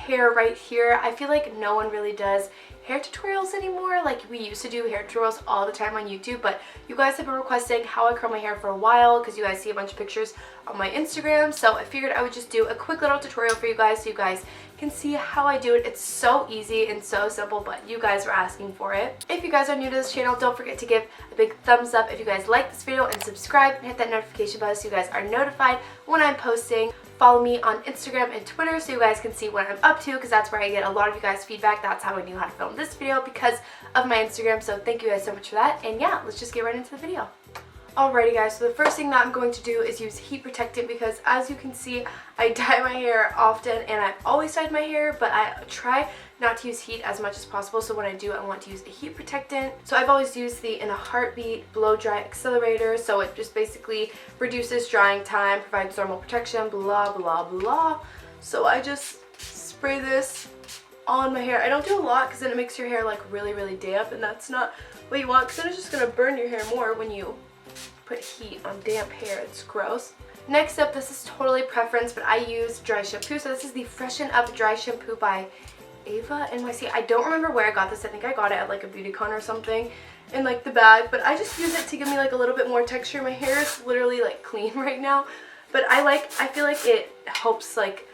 hair right here. I feel like no one really does hair tutorials anymore. Like, we used to do hair tutorials all the time on YouTube, but you guys have been requesting how I curl my hair for a while because you guys see a bunch of pictures on my Instagram, so I figured I would just do a quick little tutorial for you guys so you guys can see how I do it. It's so easy and so simple, but you guys were asking for it. If you guys are new to this channel, don't forget to give a big thumbs up if you guys like this video, and subscribe and hit that notification bell so you guys are notified when I'm posting. Follow me on Instagram and Twitter so you guys can see what I'm up to, because that's where I get a lot of you guys' feedback. That's how I knew how to film this video, because of my Instagram, so thank you guys so much for that. And yeah, let's just get right into the video. Alrighty guys, so the first thing that I'm going to do is use heat protectant, because as you can see, I dye my hair often, and I've always dyed my hair, but I try not to use heat as much as possible, so when I do, I want to use a heat protectant. So I've always used the In a Heartbeat Blow Dry Accelerator, so it just basically reduces drying time, provides thermal protection, blah blah blah. So I just spray this on my hair. I don't do a lot because then it makes your hair like really damp, and that's not what you want, because then it's just going to burn your hair more when you put heat on damp hair. It's gross. Next up, this is totally preference, but I use dry shampoo. So this is the Freshen-Up Dry Shampoo by Ava NYC. I don't remember where I got this. I think I got it at like a beauty con or something in like the bag, but I just use it to give me like a little bit more texture. My hair is literally like clean right now, but I feel like it helps like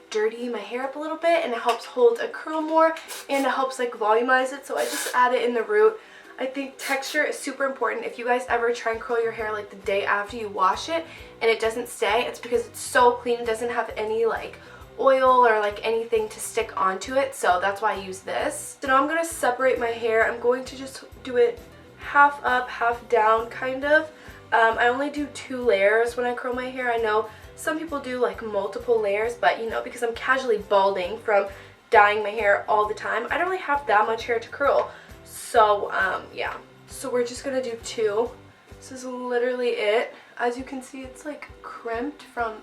dirty my hair up a little bit, and it helps hold a curl more, and it helps like volumize it, so I just add it in the root. I think texture is super important. If you guys ever try and curl your hair like the day after you wash it and it doesn't stay, it's because it's so clean. It doesn't have any like oil or like anything to stick onto it, so that's why I use this. So now I'm going to separate my hair. I'm going to just do it half up, half down kind of. I only do 2 layers when I curl my hair. I know some people do like multiple layers, but you know, because I'm casually balding from dyeing my hair all the time, I don't really have that much hair to curl. So yeah, so we're just gonna do 2. This is literally it. As you can see, it's like crimped from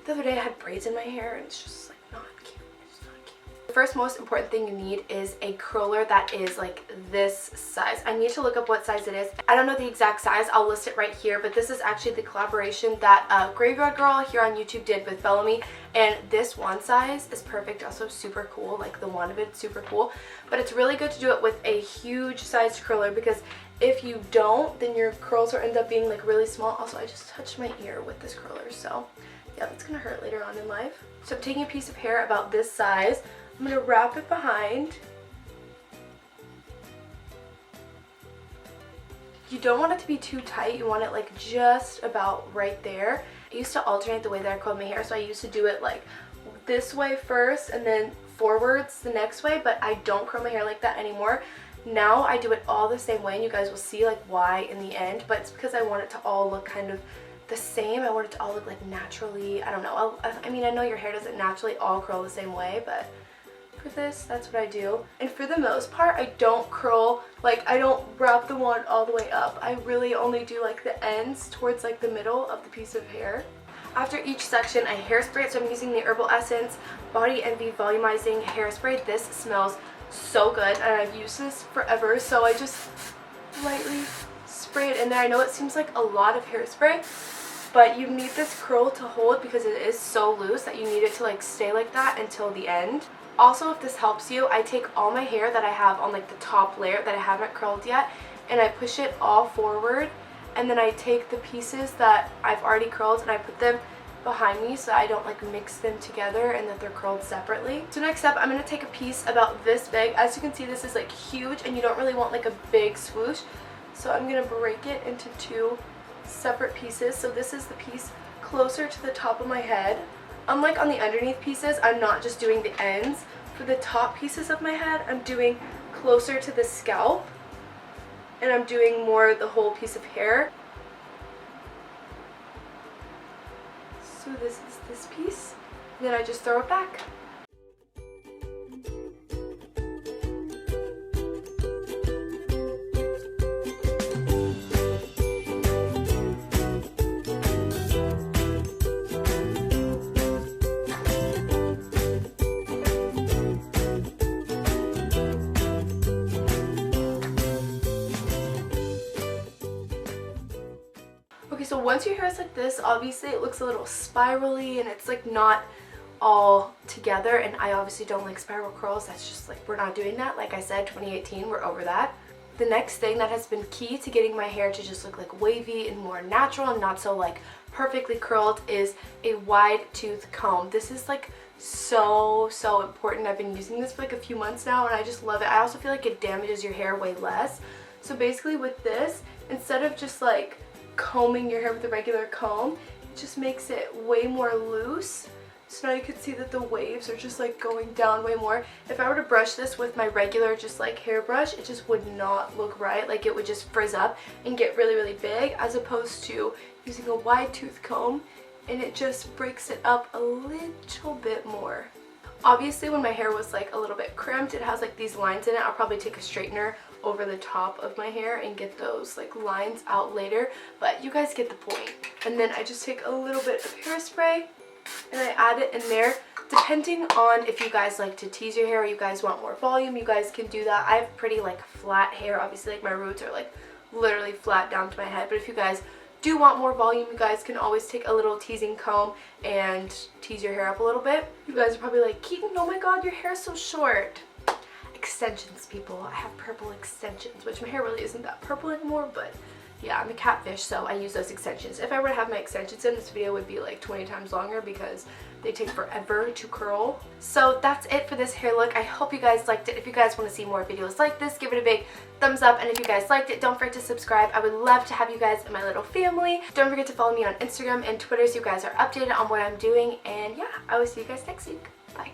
the other day. I had braids in my hair, and it's just like not cute. It's not cute. The first most important thing you need is a curler that is like this size. I need to look up what size it is. I don't know the exact size. I'll list it right here, but this is actually the collaboration that Graveyard Girl here on YouTube did with Bellamy, and this one size is perfect. Also super cool, like the wand of it's super cool, but it's really good to do it with a huge sized curler, because if you don't, then your curls will end up being like really small. Also, I just touched my ear with this curler, so yeah, that's gonna hurt later on in life. So I'm taking a piece of hair about this size. I'm gonna wrap it behind. You don't want it to be too tight. You want it like just about right there. I used to alternate the way that I curled my hair, so I used to do it like this way first and then forwards the next way, but I don't curl my hair like that anymore. Now I do it all the same way, and you guys will see like why in the end, but it's because I want it to all look kind of the same. I want it to all look like naturally, I don't know. I mean, I know your hair doesn't naturally all curl the same way, but for this, that's what I do. And for the most part, I don't curl, like I don't wrap the wand all the way up. I really only do like the ends towards like the middle of the piece of hair. After each section, I hairspray it, so I'm using the Herbal Essence Body Envy Volumizing Hairspray. This smells so good, and I've used this forever, so I just lightly spray it in there. I know it seems like a lot of hairspray, but you need this curl to hold because it is so loose that you need it to like stay like that until the end. Also, if this helps you, I take all my hair that I have on like the top layer that I haven't curled yet, and I push it all forward, and then I take the pieces that I've already curled and I put them behind me so I don't like mix them together and that they're curled separately. So next up, I'm going to take a piece about this big. As you can see, this is like huge, and you don't really want like a big swoosh, so I'm going to break it into 2 separate pieces. So this is the piece closer to the top of my head. Unlike on the underneath pieces, I'm not just doing the ends. For the top pieces of my head, I'm doing closer to the scalp, and I'm doing more the whole piece of hair. So this is this piece, and then I just throw it back. Okay, so once your hair is like this, obviously it looks a little spirally and it's like not all together, and I obviously don't like spiral curls. That's just like, we're not doing that. Like I said, 2018, we're over that. The next thing that has been key to getting my hair to just look like wavy and more natural and not so like perfectly curled is a wide tooth comb. This is like so important. I've been using this for like a few months now and I just love it. I also feel like it damages your hair way less. So basically with this, instead of just like combing your hair with a regular comb, it just makes it way more loose. So now you can see that the waves are just like going down way more. If I were to brush this with my regular just like hairbrush, it just would not look right. Like it would just frizz up and get really big, as opposed to using a wide tooth comb, and it just breaks it up a little bit more. Obviously when my hair was like a little bit crimped, it has like these lines in it. I'll probably take a straightener over the top of my hair and get those like lines out later, but you guys get the point. And then I just take a little bit of hairspray and I add it in there. Depending on if you guys like to tease your hair or you guys want more volume, you guys can do that. I have pretty like flat hair, obviously, like my roots are like literally flat down to my head, but if you guys do want more volume, you guys can always take a little teasing comb and tease your hair up a little bit. You guys are probably like, Keaton, oh my god, your hair is so short. Extensions, people. I have purple extensions, which my hair really isn't that purple anymore, but yeah, I'm a catfish, so I use those extensions. If I were to have my extensions in, this video would be like 20 times longer because they take forever to curl. So that's it for this hair look. I hope you guys liked it. If you guys want to see more videos like this, give it a big thumbs up. And if you guys liked it, don't forget to subscribe. I would love to have you guys in my little family. Don't forget to follow me on Instagram and Twitter so you guys are updated on what I'm doing. And yeah, I will see you guys next week. Bye.